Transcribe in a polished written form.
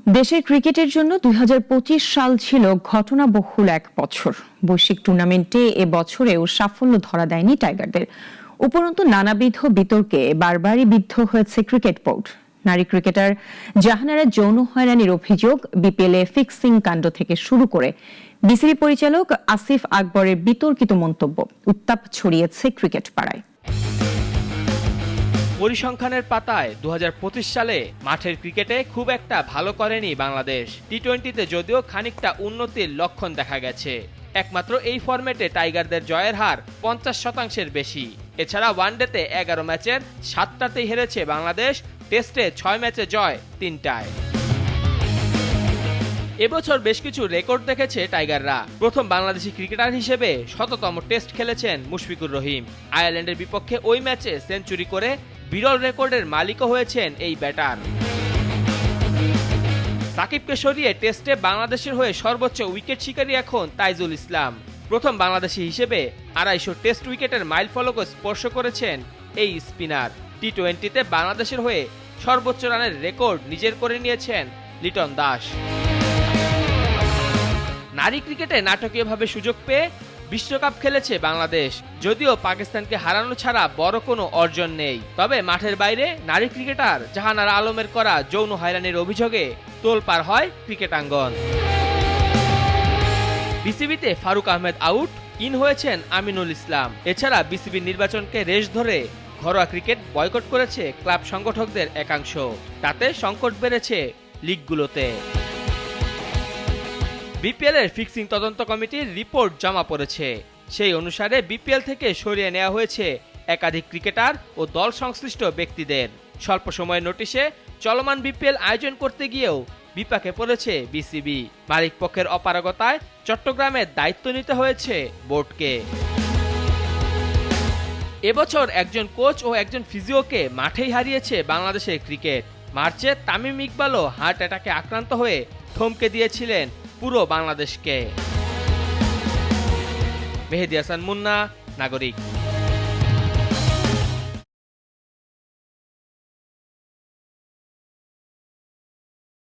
দেশের ক্রিকেটের জন্য ২০২৫ সাল ছিল ঘটনাবহুল এক বছর। বৈশ্বিক টুর্নামেন্টে এ বছরেও সাফল্য ধরা দেয়নি টাইগারদের। উপরন্তু নানাবিধ বিতর্কে বারবারই বিদ্ধ হয়েছে ক্রিকেট বোর্ড। নারী ক্রিকেটার জাহানারা যৌন হয়রানির অভিযোগ, বিপিএলে ফিক্সিং কাণ্ড থেকে শুরু করে বিসিবি পরিচালক আসিফ আকবরের বিতর্কিত মন্তব্য উত্তাপ ছড়িয়েছে ক্রিকেট পাড়ায়। পরিসংখ্যানের পাতায় ২০২৫ সালে মাঠের ক্রিকেটে খুব একটা ভালো করেনি বাংলাদেশ। টি-20তে যদিও খানিকটা উন্নতির লক্ষণ দেখা গেছে। একমাত্র এই ফরম্যাটে টাইগারদের জয়ের হার ৫০% বেশি। এছাড়া ওয়ানডেতে ১১ ম্যাচের ৭টাতেই হেরেছে বাংলাদেশ, টেস্টে ৬ ম্যাচে জয় ৩টায়। এবছর বেশ কিছু রেকর্ড দেখেছে টাইগাররা। প্রথম বাংলাদেশি ক্রিকেটার হিসেবে ১০০তম টেস্ট খেলেছেন মুশফিকুর রহিম। আয়ারল্যান্ডের বিপক্ষে ওই ম্যাচে সেঞ্চুরি করে বিরল রেকর্ডের মালিকও হয়েছেন এই ব্যাটার। সাকিবকে সরিয়ে টেস্টে বাংলাদেশের হয়ে সর্বোচ্চ উইকেট শিকারী এখন তাইজুল ইসলাম। প্রথম বাংলাদেশি হিসেবে ২৫০ টেস্ট উইকেটের মাইলফলকও স্পর্শ করেছেন এই স্পিনার। টি-20তে বাংলাদেশের হয়ে সর্বোচ্চ রানের রেকর্ড নিজের করে নিয়েছেন লিটন দাস। নারী ক্রিকেটে নাটকীয়ভাবে সুযোগ পেয়ে বিশ্বকাপ খেলেছে বাংলাদেশ। যদিও পাকিস্তানকে হারানো ছাড়া বড় কোনো অর্জন নেই, তবে মাঠের বাইরে নারী ক্রিকেটার জাহানারা আলমের করা যৌন হয়রানির অভিযোগে তোলপাড় হয় ক্রিকেটাঙ্গন। বিসিবিতে ফারুক আহমেদ আউট, ইন হয়েছেন আমিনুল ইসলাম। এছাড়া বিসিবির নির্বাচনকে রেশ ধরে ঘরোয়া ক্রিকেট বয়কট করেছে ক্লাব সংগঠকদের একাংশ। তাতে সংকট বেড়েছে লিগগুলোতে। বিপিএল এর ফিক্সিং তদন্ত কমিটির রিপোর্ট জমা পড়েছে। সেই অনুসারে বিপিএল থেকে সরিয়ে নেওয়া হয়েছে একাধিক ক্রিকেটার ও দল সংশ্লিষ্ট ব্যক্তিদের। স্বল্প সময়ের নোটিশে চলমান বিপিএল আয়োজন করতে গিয়েও বিপাকে পড়েছে বিসিবি। মালিক পক্ষের অপারগতায় চট্টগ্রামের দায়িত্ব নিতে হয়েছে বোর্ডকে। এবছর একজন কোচ ও একজন ফিজিওকে মাঠেই হারিয়েছে বাংলাদেশের ক্রিকেট। মার্চে তামিম ইকবালও হার্ট অ্যাটাকে আক্রান্ত হয়ে থমকে দিয়েছিলেন পুরো বাংলাদেশকে। মেহেদী হাসান মুন্না, নাগরিক।